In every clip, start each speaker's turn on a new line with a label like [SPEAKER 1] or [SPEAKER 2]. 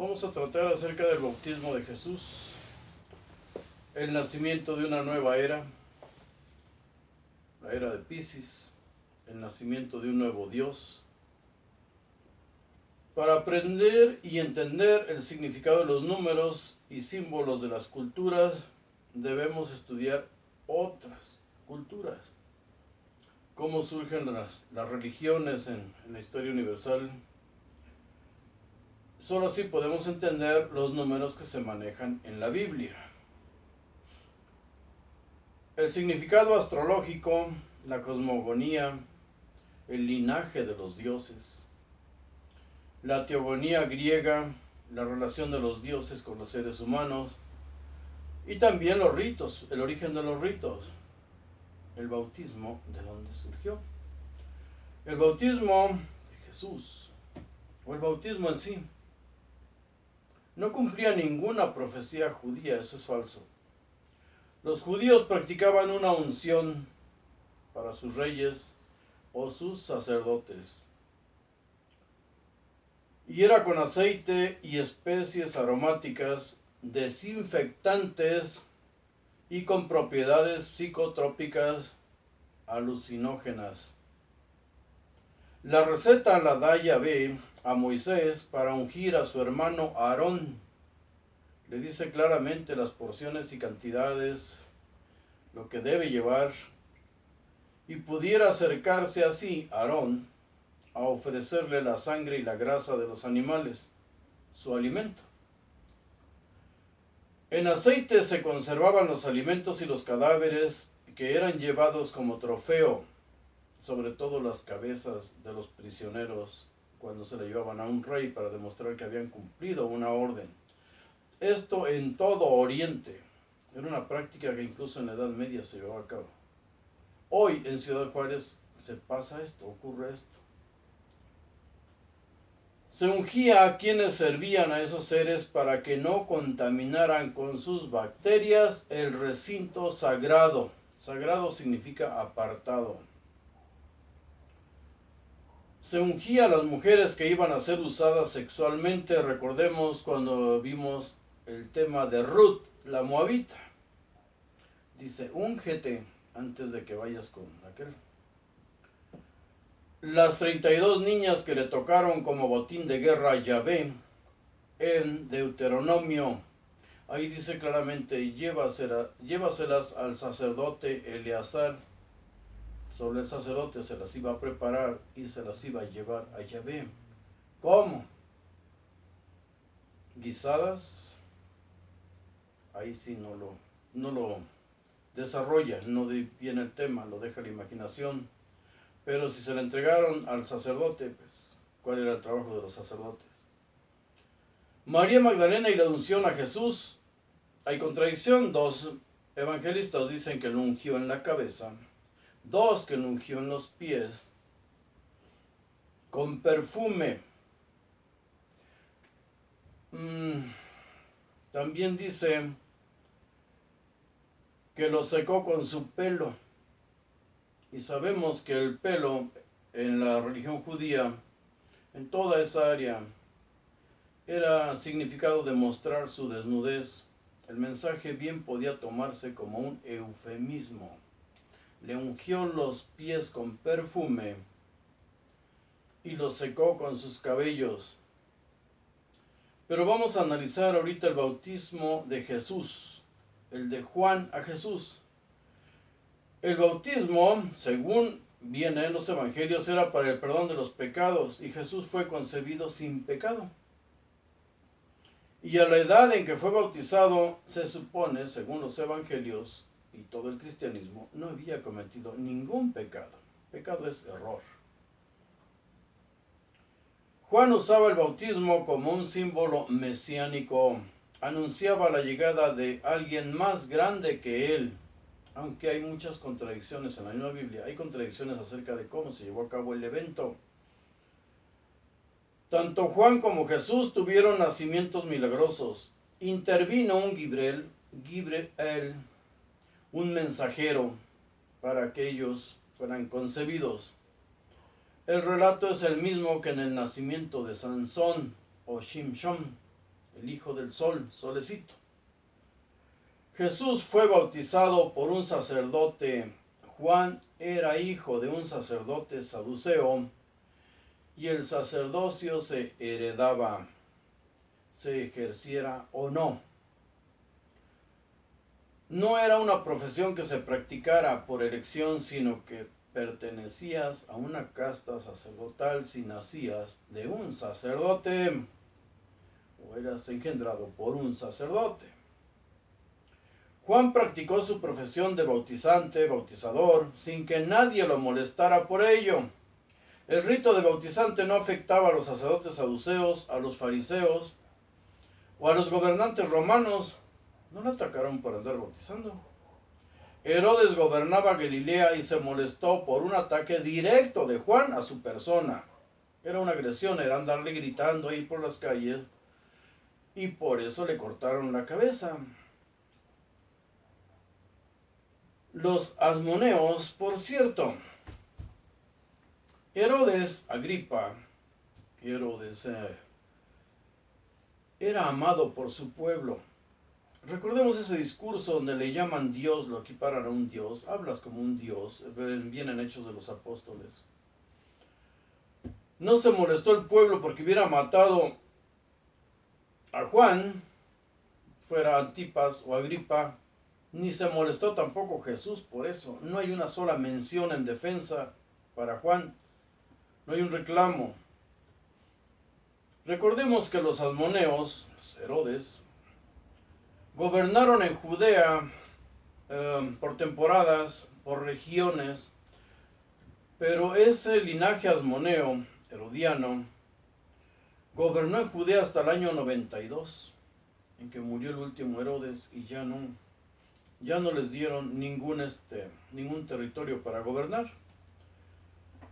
[SPEAKER 1] Vamos a tratar acerca del bautismo de Jesús, el nacimiento de una nueva era, la era de Piscis, el nacimiento de un nuevo Dios. Para aprender y entender el significado de los números y símbolos de las culturas, debemos estudiar otras culturas. Cómo surgen las religiones en la historia universal. Solo así podemos entender los números que se manejan en la Biblia. El significado astrológico, la cosmogonía, el linaje de los dioses, la teogonía griega, la relación de los dioses con los seres humanos, y también los ritos, el origen de los ritos, el bautismo, de dónde surgió. El bautismo de Jesús, o el bautismo en sí, no cumplía ninguna profecía judía, eso es falso. Los judíos practicaban una unción para sus reyes o sus sacerdotes, y era con aceite y especies aromáticas, desinfectantes y con propiedades psicotrópicas alucinógenas. La receta la da Yahvé a Moisés para ungir a su hermano Aarón. Le dice claramente las porciones y cantidades, lo que debe llevar, y pudiera acercarse así Aarón a ofrecerle la sangre y la grasa de los animales, su alimento. En aceite se conservaban los alimentos y los cadáveres que eran llevados como trofeo, sobre todo las cabezas de los prisioneros, cuando se le llevaban a un rey para demostrar que habían cumplido una orden. Esto en todo Oriente. Era una práctica que incluso en la Edad Media se llevaba a cabo. Hoy en Ciudad Juárez se pasa esto, ocurre esto. Se ungía a quienes servían a esos seres para que no contaminaran con sus bacterias el recinto sagrado. Sagrado significa apartado. Se ungía a las mujeres que iban a ser usadas sexualmente. Recordemos cuando vimos el tema de Ruth, la moabita. Dice, úngete antes de que vayas con aquel. Las 32 niñas que le tocaron como botín de guerra a Yahvé en Deuteronomio, ahí dice claramente, llévaselas al sacerdote Eleazar. Sobre el sacerdote se las iba a preparar y se las iba a llevar a Yahvé. ¿Cómo? Guisadas. Ahí sí no lo desarrolla, no viene el tema, lo deja la imaginación. Pero si se le entregaron al sacerdote, pues, ¿cuál era el trabajo de los sacerdotes? María Magdalena y la unción a Jesús. Hay contradicción. Dos evangelistas dicen que lo ungió en la cabeza, dos que lo ungió en los pies, con perfume. También dice que lo secó con su pelo. Y sabemos que el pelo en la religión judía, en toda esa área, era significado de mostrar su desnudez. El mensaje bien podía tomarse como un eufemismo. Le ungió los pies con perfume y los secó con sus cabellos. Pero vamos a analizar ahorita el bautismo de Jesús, el de Juan a Jesús. El bautismo, según viene en los evangelios, era para el perdón de los pecados, y Jesús fue concebido sin pecado. Y a la edad en que fue bautizado, se supone, según los evangelios y todo el cristianismo, no había cometido ningún pecado. Pecado es error. Juan usaba el bautismo como un símbolo mesiánico. Anunciaba la llegada de alguien más grande que él. Aunque hay muchas contradicciones en la misma Biblia, hay contradicciones acerca de cómo se llevó a cabo el evento. Tanto Juan como Jesús tuvieron nacimientos milagrosos. Intervino un Gibreel, un mensajero, para que ellos fueran concebidos. El relato es el mismo que en el nacimiento de Sansón o Shimshon. el hijo del sol, solecito. Jesús fue bautizado por un sacerdote. Juan era hijo de un sacerdote saduceo y el sacerdocio se heredaba, se ejerciera o no. No era una profesión que se practicara por elección, sino que pertenecías a una casta sacerdotal si nacías de un sacerdote o eras engendrado por un sacerdote. Juan practicó su profesión de bautizante, bautizador, sin que nadie lo molestara por ello. El rito de bautizante no afectaba a los sacerdotes saduceos, a los fariseos o a los gobernantes romanos. No lo atacaron por andar bautizando. Herodes gobernaba Galilea y se molestó por un ataque directo de Juan a su persona. Era una agresión, era andarle gritando ahí por las calles y por eso le cortaron la cabeza. Los asmoneos, por cierto, Herodes Agripa, era amado por su pueblo. Recordemos ese discurso donde le llaman Dios, lo equiparan a un Dios, hablas como un Dios, vienen Hechos de los Apóstoles. No se molestó el pueblo porque hubiera matado a Juan, fuera Antipas o Agripa, ni se molestó tampoco Jesús por eso. No hay una sola mención en defensa para Juan, no hay un reclamo. Recordemos que los asmoneos, los Herodes, gobernaron en Judea por temporadas, por regiones, pero ese linaje asmoneo, herodiano, gobernó en Judea hasta el año 92, en que murió el último Herodes y ya no les dieron ningún territorio para gobernar.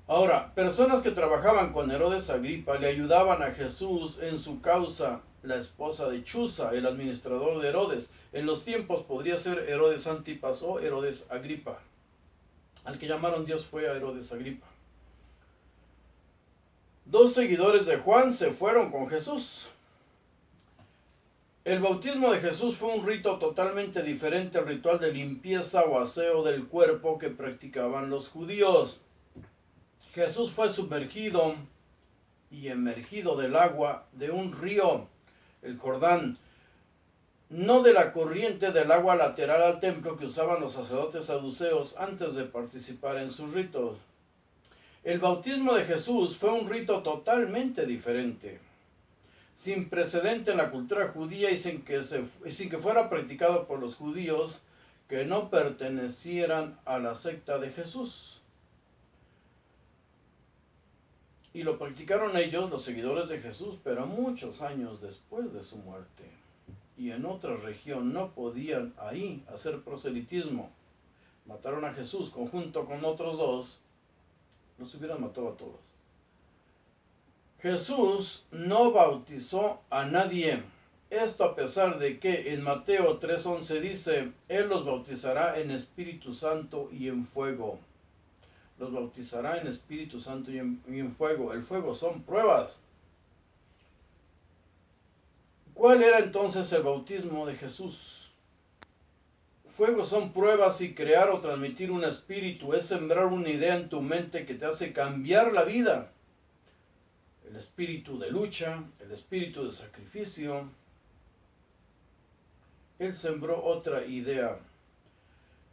[SPEAKER 1] Ahora, personas que trabajaban con Herodes Agripa le ayudaban a Jesús en su causa. La esposa de Chuza, el administrador de Herodes, en los tiempos podría ser Herodes Antipas o Herodes Agripa. Al que llamaron Dios fue a Herodes Agripa. 2 seguidores de Juan se fueron con Jesús. El bautismo de Jesús fue un rito totalmente diferente al ritual de limpieza o aseo del cuerpo que practicaban los judíos. Jesús fue sumergido y emergido del agua de un río, el Jordán, no de la corriente del agua lateral al templo que usaban los sacerdotes saduceos antes de participar en sus ritos. El bautismo de Jesús fue un rito totalmente diferente, sin precedente en la cultura judía y sin que fuera practicado por los judíos que no pertenecieran a la secta de Jesús. Y lo practicaron ellos, los seguidores de Jesús, pero muchos años después de su muerte. Y en otra región no podían ahí hacer proselitismo. Mataron a Jesús junto con otros 2, los hubieran matado a todos. Jesús no bautizó a nadie. Esto a pesar de que en Mateo 3:11 dice, Él los bautizará en Espíritu Santo y en fuego. Los bautizará en Espíritu Santo y en fuego. El fuego son pruebas. ¿Cuál era entonces el bautismo de Jesús? Fuego son pruebas y crear o transmitir un espíritu es sembrar una idea en tu mente que te hace cambiar la vida. El espíritu de lucha, el espíritu de sacrificio. Él sembró otra idea.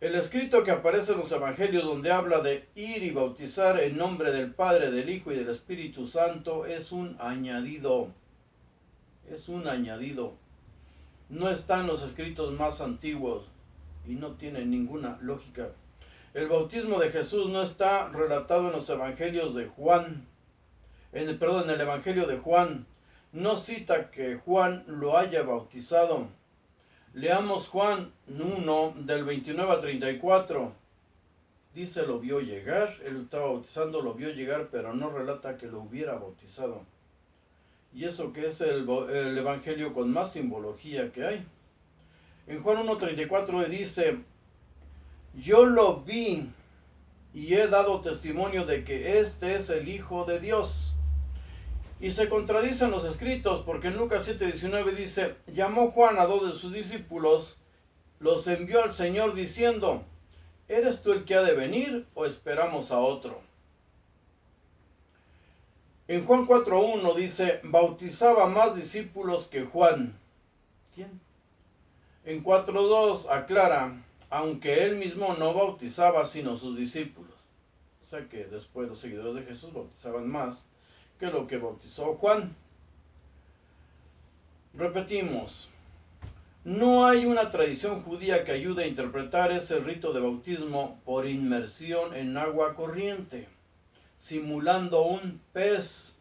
[SPEAKER 1] El escrito que aparece en los evangelios donde habla de ir y bautizar en nombre del Padre, del Hijo y del Espíritu Santo es un añadido. Es un añadido. No está en los escritos más antiguos y no tiene ninguna lógica. El bautismo de Jesús no está relatado en los evangelios de Juan. En el evangelio de Juan. No cita que Juan lo haya bautizado. Leamos Juan 1 del 29 a 34. Dice, lo vio llegar, él estaba bautizando, lo vio llegar, pero no relata que lo hubiera bautizado. Y eso que es el evangelio con más simbología que hay. En Juan 1:34 dice, yo lo vi y he dado testimonio de que este es el Hijo de Dios. Y se contradicen los escritos, porque en Lucas 7:19 dice, llamó Juan a 2 de sus discípulos, los envió al Señor diciendo, ¿eres tú el que ha de venir o esperamos a otro? En Juan 4:1 dice, bautizaba más discípulos que Juan. ¿Quién? En 4:2 aclara, aunque él mismo no bautizaba sino sus discípulos. O sea que después los seguidores de Jesús bautizaban más que lo que bautizó Juan. Repetimos, no hay una tradición judía que ayude a interpretar ese rito de bautismo por inmersión en agua corriente, simulando un pez.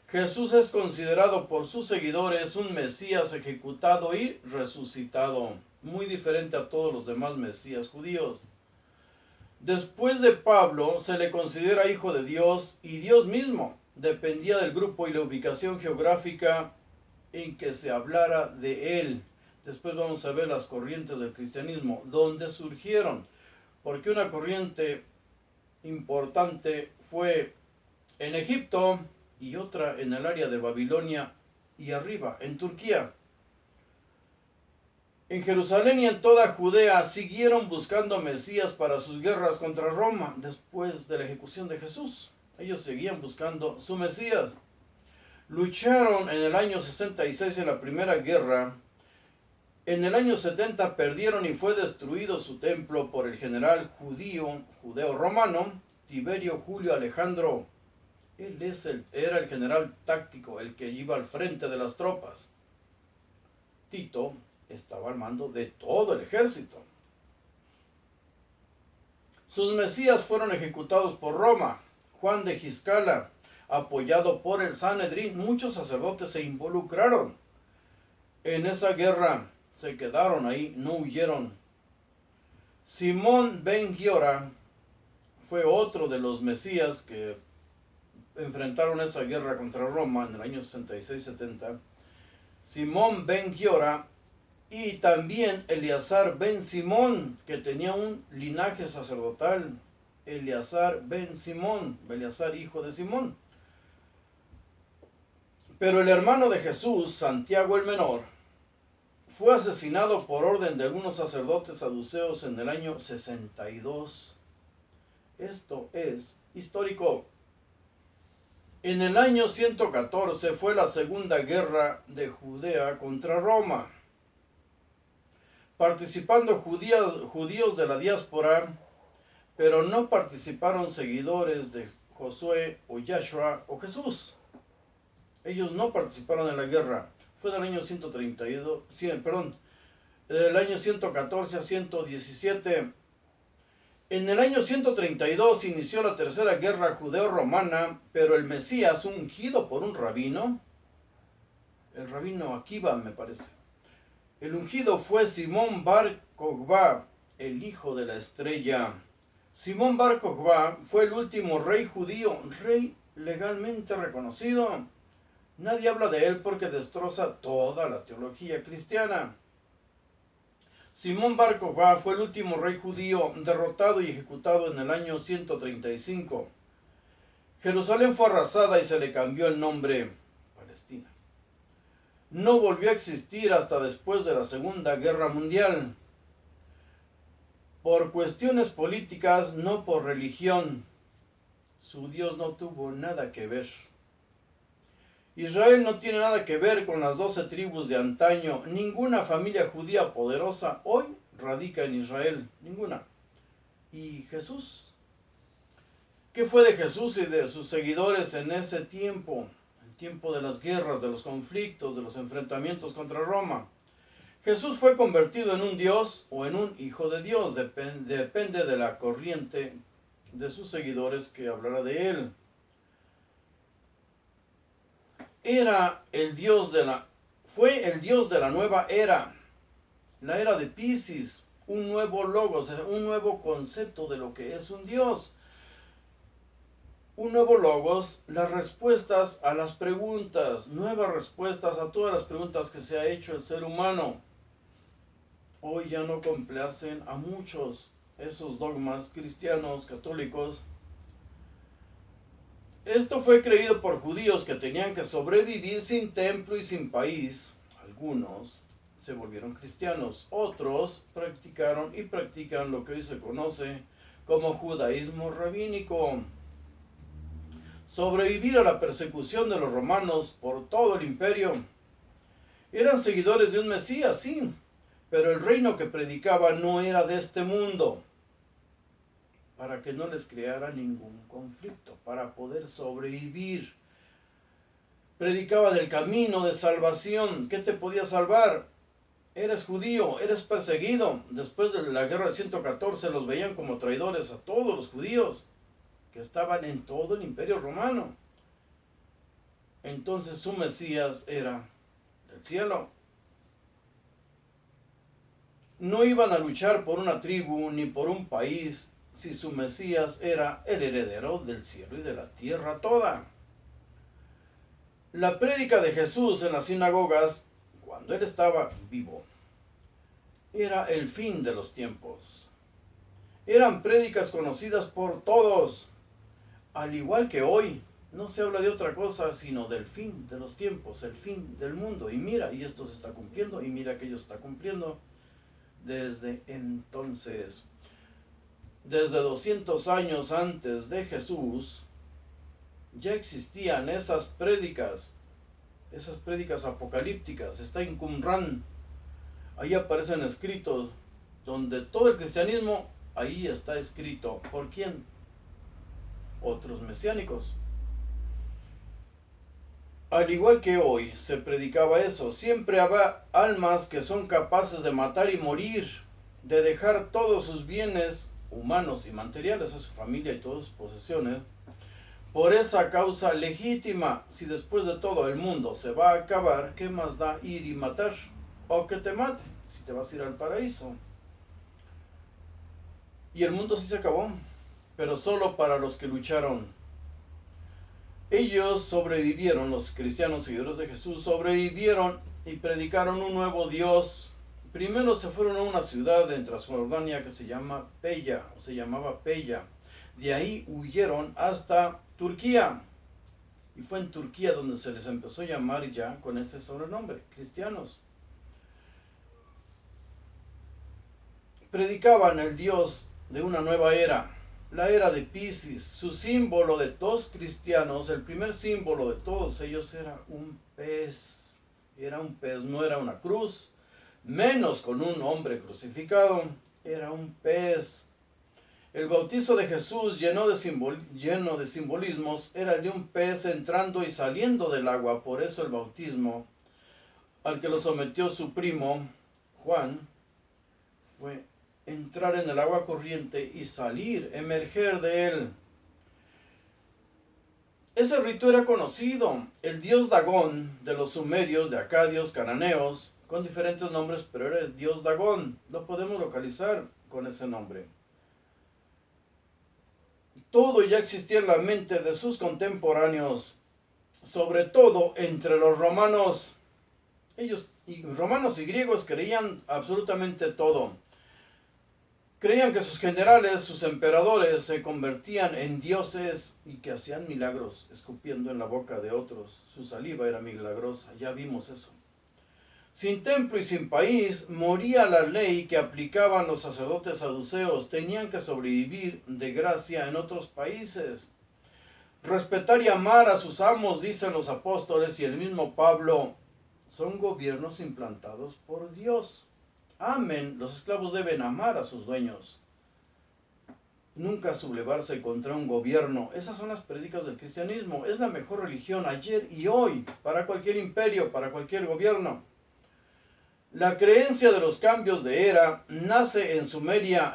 [SPEAKER 1] Jesús es considerado por sus seguidores un Mesías ejecutado y resucitado, muy diferente a todos los demás Mesías judíos. Después de Pablo se le considera hijo de Dios y Dios mismo. Dependía del grupo y la ubicación geográfica en que se hablara de él. Después vamos a ver las corrientes del cristianismo, dónde surgieron. Porque una corriente importante fue en Egipto y otra en el área de Babilonia y arriba, en Turquía. En Jerusalén y en toda Judea siguieron buscando Mesías para sus guerras contra Roma después de la ejecución de Jesús. Ellos seguían buscando su Mesías. Lucharon en el año 66 en la primera guerra. En el año 70 perdieron y fue destruido su templo por el general judeo-romano Tiberio Julio Alejandro. Él era el general táctico, el que iba al frente de las tropas. Tito estaba al mando de todo el ejército. Sus mesías fueron ejecutados por Roma. Juan de Giscala, apoyado por el Sanedrín, muchos sacerdotes se involucraron en esa guerra, se quedaron ahí, no huyeron. Simón ben Giora fue otro de los mesías que enfrentaron esa guerra contra Roma en el año 66-70. Simón ben Giora y también Eleazar ben Simón, que tenía un linaje sacerdotal. Eleazar ben Simón, Eleazar hijo de Simón. Pero el hermano de Jesús, Santiago el menor, fue asesinado por orden de algunos sacerdotes saduceos en el año 62. Esto es histórico. En el año 114 fue la segunda guerra de Judea contra Roma. Participando judíos de la diáspora, pero no participaron seguidores de Josué o Yahshua o Jesús. Ellos no participaron en la guerra. Fue del año 114 a 117. En el año 132 inició la tercera guerra judeo-romana, pero el Mesías ungido por un rabino, el rabino Akiva me parece, el ungido fue Simón Bar Kokhba, el hijo de la estrella. Simón Bar Kokhba fue el último rey judío, rey legalmente reconocido. Nadie habla de él porque destroza toda la teología cristiana. Simón Bar Kokhba fue el último rey judío derrotado y ejecutado en el año 135. Jerusalén fue arrasada y se le cambió el nombre Palestina. No volvió a existir hasta después de la Segunda Guerra Mundial. Por cuestiones políticas, no por religión. Su Dios no tuvo nada que ver. Israel no tiene nada que ver con las 12 tribus de antaño. Ninguna familia judía poderosa hoy radica en Israel. Ninguna. ¿Y Jesús? ¿Qué fue de Jesús y de sus seguidores en ese tiempo? El tiempo de las guerras, de los conflictos, de los enfrentamientos contra Roma. Jesús fue convertido en un Dios o en un hijo de Dios. Depende de la corriente de sus seguidores que hablará de él. Fue el Dios de la nueva era, la era de Piscis, un nuevo logos, un nuevo concepto de lo que es un Dios. Un nuevo logos, las respuestas a las preguntas, nuevas respuestas a todas las preguntas que se ha hecho el ser humano. Hoy ya no complacen a muchos esos dogmas cristianos, católicos. Esto fue creído por judíos que tenían que sobrevivir sin templo y sin país. Algunos se volvieron cristianos, otros practicaron y practican lo que hoy se conoce como judaísmo rabínico. Sobrevivir a la persecución de los romanos por todo el imperio. Eran seguidores de un Mesías, sí, pero el reino que predicaba no era de este mundo, para que no les creara ningún conflicto, para poder sobrevivir. Predicaba del camino de salvación. ¿Qué te podía salvar? Eres judío, eres perseguido. Después de la guerra de 114 los veían como traidores a todos los judíos que estaban en todo el imperio romano. Entonces su Mesías era del cielo. No iban a luchar por una tribu ni por un país si su Mesías era el heredero del cielo y de la tierra toda. La prédica de Jesús en las sinagogas, cuando él estaba vivo, era el fin de los tiempos. Eran prédicas conocidas por todos, al igual que hoy. No se habla de otra cosa sino del fin de los tiempos, el fin del mundo. Y mira, y esto se está cumpliendo, y mira aquello se está cumpliendo desde entonces. Desde 200 años antes de Jesús, ya existían esas prédicas apocalípticas. Está en Qumran, ahí aparecen escritos, donde todo el cristianismo, ahí está escrito. ¿Por quién? Otros mesiánicos. Al igual que hoy se predicaba eso, siempre habrá almas que son capaces de matar y morir, de dejar todos sus bienes humanos y materiales a su familia y todas sus posesiones, por esa causa legítima. Si después de todo el mundo se va a acabar, ¿qué más da ir y matar? O que te mate, si te vas a ir al paraíso. Y el mundo sí se acabó, pero solo para los que lucharon. Ellos sobrevivieron, los cristianos seguidores de Jesús, sobrevivieron y predicaron un nuevo Dios. Primero se fueron a una ciudad en Transjordania que se llamaba Pella. De ahí huyeron hasta Turquía. Y fue en Turquía donde se les empezó a llamar ya con ese sobrenombre, cristianos. Predicaban el Dios de una nueva era, la era de Piscis. Su símbolo de todos cristianos, el primer símbolo de todos ellos era un pez. Era un pez, no era una cruz, menos con un hombre crucificado, era un pez. El bautizo de Jesús, lleno de simbolismos, era el de un pez entrando y saliendo del agua. Por eso el bautismo al que lo sometió su primo, Juan, fue entrar en el agua corriente y salir, emerger de él. Ese rito era conocido. El dios Dagón de los sumerios, de acadios, cananeos, con diferentes nombres, pero era el dios Dagón. Lo podemos localizar con ese nombre. Todo ya existía en la mente de sus contemporáneos, sobre todo entre los romanos. Romanos y griegos creían absolutamente todo. Creían que sus generales, sus emperadores, se convertían en dioses y que hacían milagros escupiendo en la boca de otros. Su saliva era milagrosa, ya vimos eso. Sin templo y sin país, moría la ley que aplicaban los sacerdotes saduceos. Tenían que sobrevivir de gracia en otros países. Respetar y amar a sus amos, dicen los apóstoles y el mismo Pablo, son gobiernos implantados por Dios. Amen, los esclavos deben amar a sus dueños. Nunca sublevarse contra un gobierno. Esas son las prédicas del cristianismo. Es la mejor religión ayer y hoy, para cualquier imperio, para cualquier gobierno. La creencia de los cambios de era nace en Sumeria,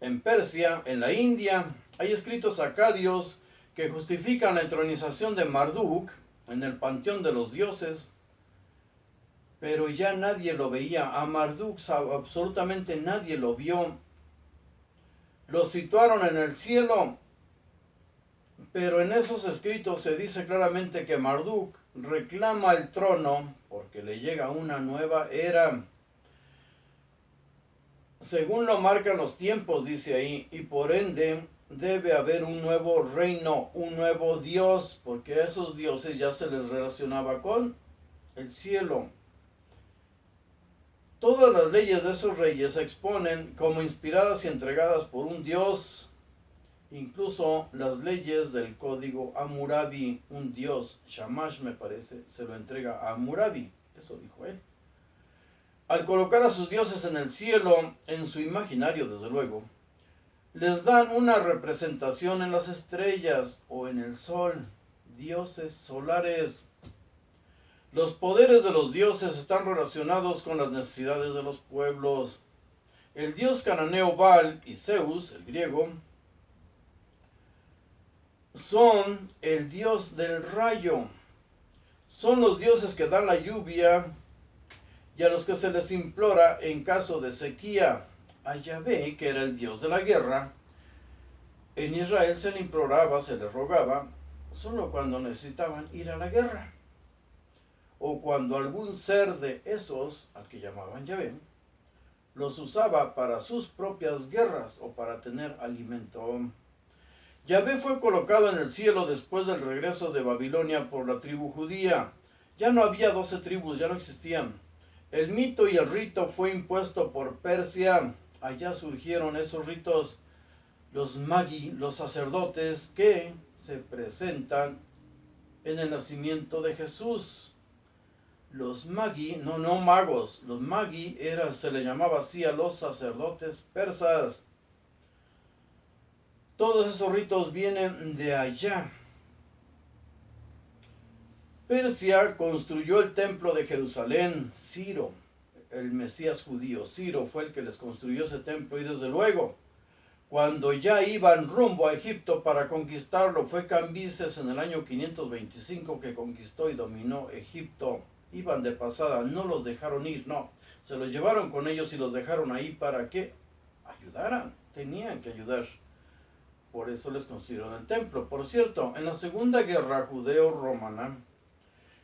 [SPEAKER 1] en Persia, en la India. Hay escritos acadios que justifican la entronización de Marduk en el panteón de los dioses, pero ya nadie lo veía. A Marduk absolutamente nadie lo vio. Lo situaron en el cielo, pero en esos escritos se dice claramente que Marduk reclama el trono porque le llega una nueva era. Según lo marcan los tiempos, dice ahí, y por ende debe haber un nuevo reino, un nuevo Dios, porque a esos dioses ya se les relacionaba con el cielo. Todas las leyes de esos reyes se exponen como inspiradas y entregadas por un Dios. Incluso las leyes del código Hammurabi, un dios, Shamash me parece, se lo entrega a Hammurabi. Eso dijo él. Al colocar a sus dioses en el cielo, en su imaginario desde luego, les dan una representación en las estrellas o en el sol, dioses solares. Los poderes de los dioses están relacionados con las necesidades de los pueblos. El dios cananeo Baal y Zeus, el griego, son el dios del rayo. Son los dioses que dan la lluvia y a los que se les implora en caso de sequía. A Yahvé, que era el dios de la guerra, en Israel se le imploraba, se le rogaba, solo cuando necesitaban ir a la guerra. O cuando algún ser de esos, al que llamaban Yahvé, los usaba para sus propias guerras o para tener alimento. Yahvé fue colocado en el cielo después del regreso de Babilonia por la tribu judía. Ya no había 12 tribus, ya no existían. El mito y el rito fue impuesto por Persia. Allá surgieron esos ritos, los magi, los sacerdotes que se presentan en el nacimiento de Jesús. Los magi, no magos, los magi se le llamaba así a los sacerdotes persas. Todos esos ritos vienen de allá. Persia construyó el templo de Jerusalén. Ciro, el Mesías judío, Ciro fue el que les construyó ese templo y desde luego, cuando ya iban rumbo a Egipto para conquistarlo, fue Cambises en el año 525 que conquistó y dominó Egipto. Iban de pasada, no los dejaron ir, no. Se los llevaron con ellos y los dejaron ahí para que ayudaran. Tenían que ayudar. Por eso les construyeron el templo. Por cierto, en la Segunda Guerra Judeo-Romana,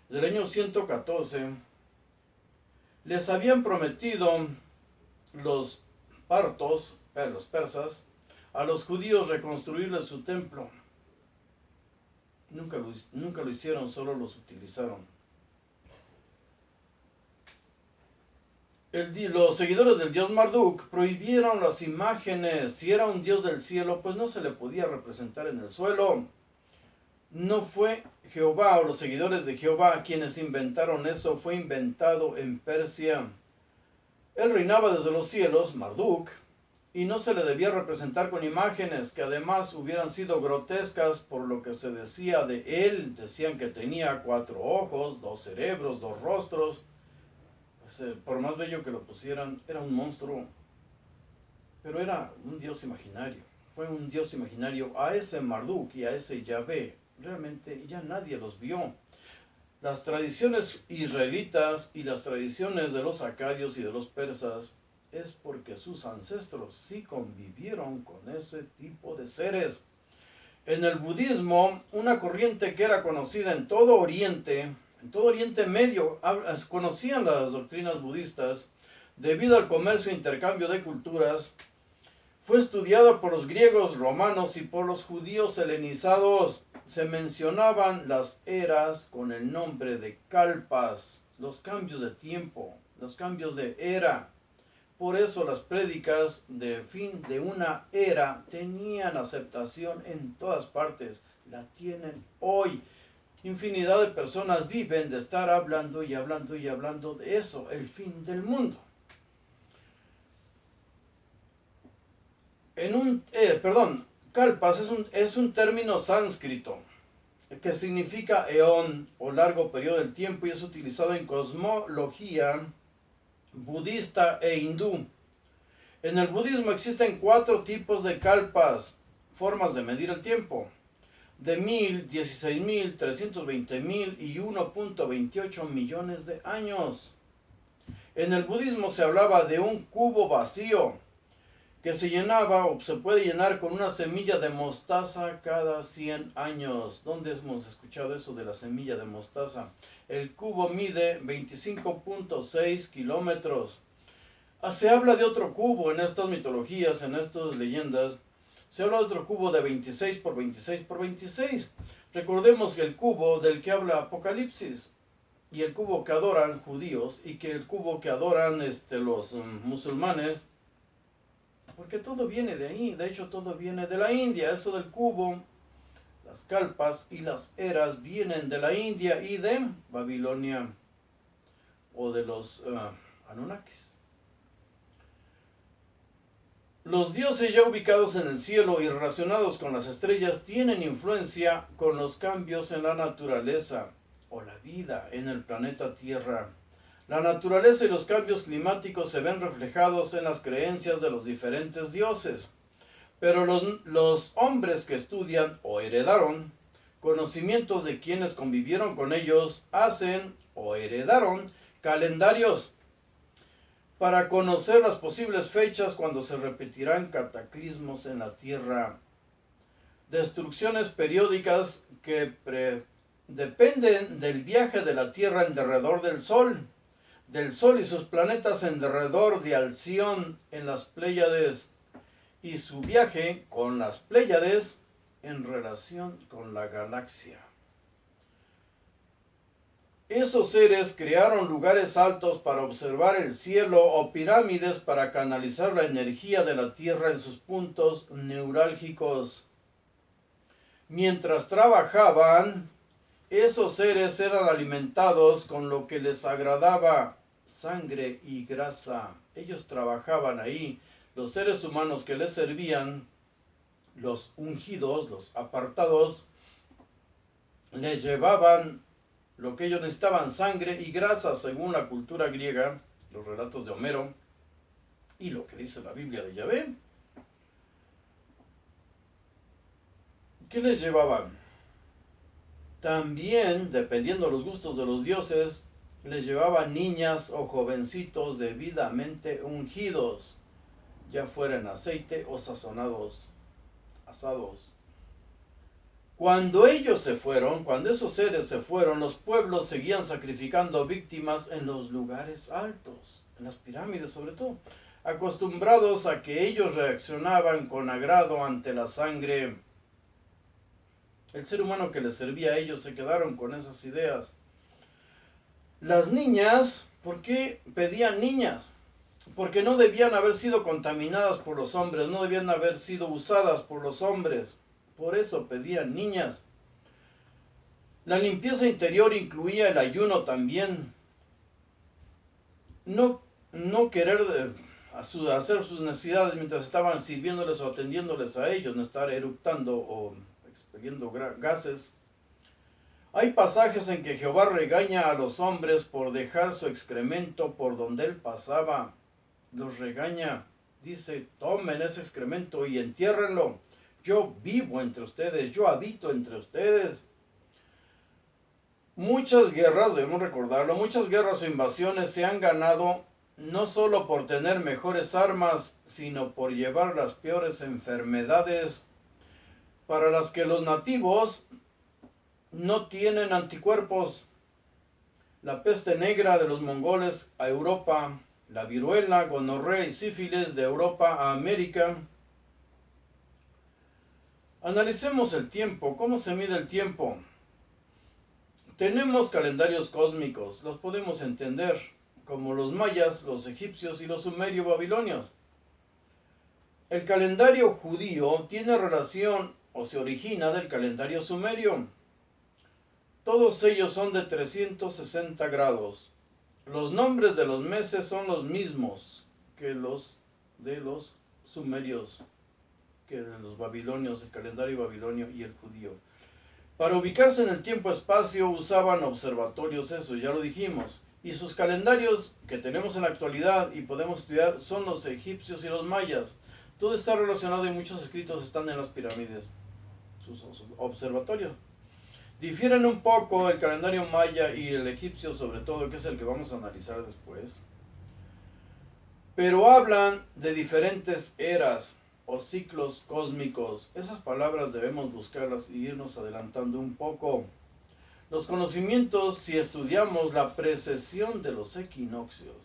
[SPEAKER 1] del año 114, les habían prometido los partos, los persas, a los judíos reconstruirles su templo. Nunca lo hicieron, solo los utilizaron. Los seguidores del dios Marduk prohibieron las imágenes. Si era un dios del cielo, pues no se le podía representar en el suelo. No fue Jehová o los seguidores de Jehová quienes inventaron eso, fue inventado en Persia. Él reinaba desde los cielos, Marduk, y no se le debía representar con imágenes que además hubieran sido grotescas por lo que se decía de él. Decían que tenía 4 ojos, 2 cerebros, 2 rostros. Pues, por más bello que lo pusieran, era un monstruo. Pero era un dios imaginario. Fue un dios imaginario. A ese Marduk y a ese Yahvé realmente ya nadie los vio. Las tradiciones israelitas y las tradiciones de los acadios y de los persas es porque sus ancestros sí convivieron con ese tipo de seres. En el budismo, una corriente que era conocida en todo Oriente Medio, conocían las doctrinas budistas debido al comercio e intercambio de culturas. Fue estudiado por los griegos, romanos y por los judíos helenizados. Se mencionaban las eras con el nombre de kalpas, los cambios de tiempo, los cambios de era. Por eso las prédicas de fin de una era tenían aceptación en todas partes. La tienen hoy. Infinidad de personas viven de estar hablando y hablando y hablando de eso, el fin del mundo. Kalpas es un término sánscrito que significa eón o largo periodo del tiempo y es utilizado en cosmología budista e hindú. En el budismo existen 4 tipos de kalpas, formas de medir el tiempo, de 1000, 16.000, 320.000 y 1.28 millones de años. En el budismo se hablaba de un cubo vacío que se llenaba o se puede llenar con una semilla de mostaza cada 100 años. ¿Dónde hemos escuchado eso de la semilla de mostaza? El cubo mide 25.6 kilómetros. Se habla de otro cubo en estas mitologías, en estas leyendas. Se habla de otro cubo de 26 por 26 por 26. Recordemos que el cubo del que habla Apocalipsis y el cubo que adoran judíos y que el cubo que adoran los musulmanes, porque todo viene de ahí, de hecho todo viene de la India. Eso del cubo, las calpas y las eras vienen de la India y de Babilonia o de los Anunnakis. Los dioses ya ubicados en el cielo y relacionados con las estrellas tienen influencia con los cambios en la naturaleza o la vida en el planeta Tierra. La naturaleza y los cambios climáticos se ven reflejados en las creencias de los diferentes dioses. Pero los hombres que estudian o heredaron conocimientos de quienes convivieron con ellos hacen o heredaron calendarios para conocer las posibles fechas cuando se repetirán cataclismos en la Tierra. Destrucciones periódicas que dependen del viaje de la Tierra en derredor del Sol y sus planetas en derredor de Alción en las Pléyades, y su viaje con las Pléyades en relación con la galaxia. Esos seres crearon lugares altos para observar el cielo o pirámides para canalizar la energía de la Tierra en sus puntos neurálgicos. Mientras trabajaban, esos seres eran alimentados con lo que les agradaba, sangre y grasa. Ellos trabajaban ahí. Los seres humanos que les servían, los ungidos, los apartados, les llevaban lo que ellos necesitaban, sangre y grasa, según la cultura griega, los relatos de Homero y lo que dice la Biblia de Yahvé. ¿Qué les llevaban? También, dependiendo de los gustos de los dioses, les llevaban niñas o jovencitos debidamente ungidos, ya fuera en aceite o sazonados, asados. Cuando ellos se fueron, cuando esos seres se fueron, los pueblos seguían sacrificando víctimas en los lugares altos, en las pirámides sobre todo, acostumbrados a que ellos reaccionaban con agrado ante la sangre. El ser humano que les servía a ellos se quedaron con esas ideas. Las niñas, ¿por qué pedían niñas? Porque no debían haber sido contaminadas por los hombres, no debían haber sido usadas por los hombres. Por eso pedían niñas. La limpieza interior incluía el ayuno también. No querer hacer sus necesidades mientras estaban sirviéndoles o atendiéndoles a ellos, no estar eructando o expeliendo gases. Hay pasajes en que Jehová regaña a los hombres por dejar su excremento por donde él pasaba. Los regaña. Dice, tomen ese excremento y entiérrenlo. Yo vivo entre ustedes, yo habito entre ustedes. Muchas guerras, debemos recordarlo, muchas guerras o invasiones se han ganado no solo por tener mejores armas, sino por llevar las peores enfermedades para las que los nativos no tienen anticuerpos. La peste negra de los mongoles a Europa, la viruela, gonorrea y sífilis de Europa a América. Analicemos el tiempo. ¿Cómo se mide el tiempo? Tenemos calendarios cósmicos, los podemos entender, como los mayas, los egipcios y los sumerio-babilonios. El calendario judío tiene relación o se origina del calendario sumerio. Todos ellos son de 360 grados. Los nombres de los meses son los mismos que los de los sumerios, que de los babilonios, el calendario babilonio y el judío. Para ubicarse en el tiempo-espacio usaban observatorios, eso ya lo dijimos. Y sus calendarios que tenemos en la actualidad y podemos estudiar son los egipcios y los mayas. Todo está relacionado y muchos escritos están en las pirámides, sus observatorios. Difieren un poco el calendario maya y el egipcio, sobre todo, que es el que vamos a analizar después. Pero hablan de diferentes eras o ciclos cósmicos. Esas palabras debemos buscarlas y irnos adelantando un poco. Los conocimientos, si estudiamos la precesión de los equinoccios.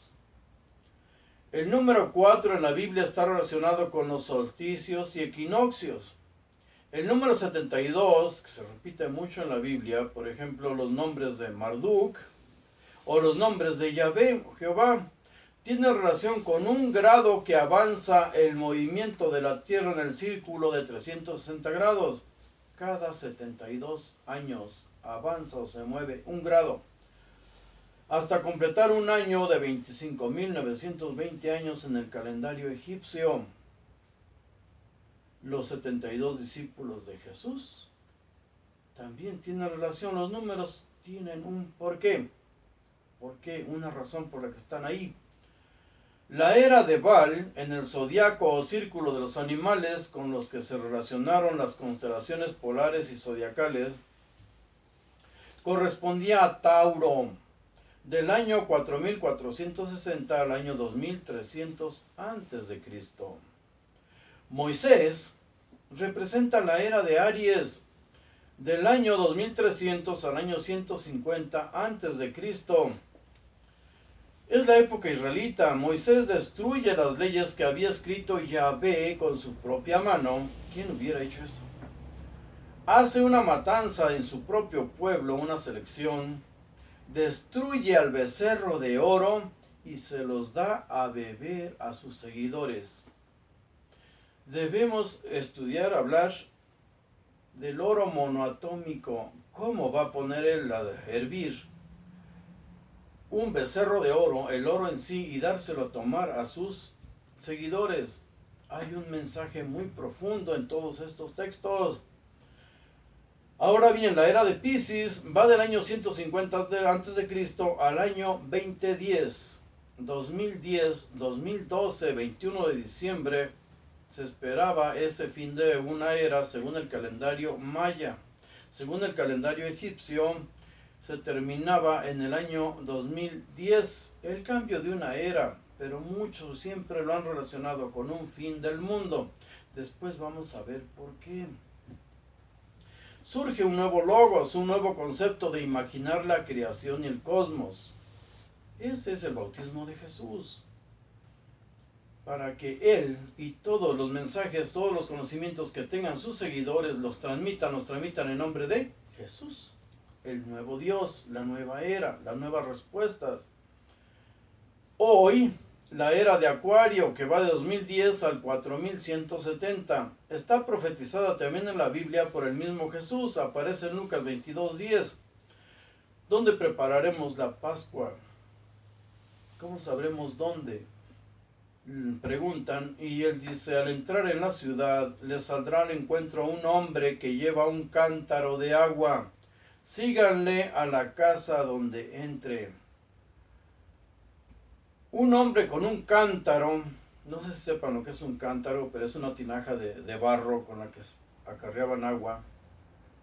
[SPEAKER 1] El número 4 en la Biblia está relacionado con los solsticios y equinoccios. El número 72, que se repite mucho en la Biblia, por ejemplo, los nombres de Marduk o los nombres de Yahvé, Jehová, tiene relación con un grado que avanza el movimiento de la Tierra en el círculo de 360 grados. Cada 72 años avanza o se mueve un grado, hasta completar un año de 25.920 años en el calendario egipcio. Los 72 discípulos de Jesús también tienen relación. Los números tienen un porqué. ¿Por qué? Una razón por la que están ahí. La era de Baal, en el zodiaco o círculo de los animales con los que se relacionaron las constelaciones polares y zodiacales, correspondía a Tauro, del año 4460 al año 2300 a.C. Moisés representa la era de Aries, del año 2300 al año 150 a.C. Es la época israelita. Moisés destruye las leyes que había escrito Yahvé con su propia mano. ¿Quién hubiera hecho eso? Hace una matanza en su propio pueblo, una selección, destruye al becerro de oro y se los da a beber a sus seguidores. Debemos estudiar, hablar del oro monoatómico. ¿Cómo va a poner él a hervir un becerro de oro, el oro en sí, y dárselo a tomar a sus seguidores? Hay un mensaje muy profundo en todos estos textos. Ahora bien, la era de Piscis va del año 150 a.C. al año 2010. 2010, 2012, 21 de diciembre, se esperaba ese fin de una era según el calendario maya. Según el calendario egipcio, se terminaba en el año 2010, el cambio de una era, pero muchos siempre lo han relacionado con un fin del mundo. Después vamos a ver por qué. Surge un nuevo logos, un nuevo concepto de imaginar la creación y el cosmos. Ese es el bautismo de Jesús. Para que Él y todos los mensajes, todos los conocimientos que tengan sus seguidores los transmitan en nombre de Jesús. El nuevo Dios, la nueva era, las nuevas respuestas. Hoy, la era de Acuario, que va de 2010 al 4170, está profetizada también en la Biblia por el mismo Jesús. Aparece en Lucas 22:10, donde prepararemos la Pascua. ¿Cómo sabremos dónde? Preguntan, y él dice: al entrar en la ciudad, le saldrá al encuentro un hombre que lleva un cántaro de agua. Síganle a la casa donde entre. Un hombre con un cántaro, no sé si sepan lo que es un cántaro, pero es una tinaja de barro con la que acarreaban agua.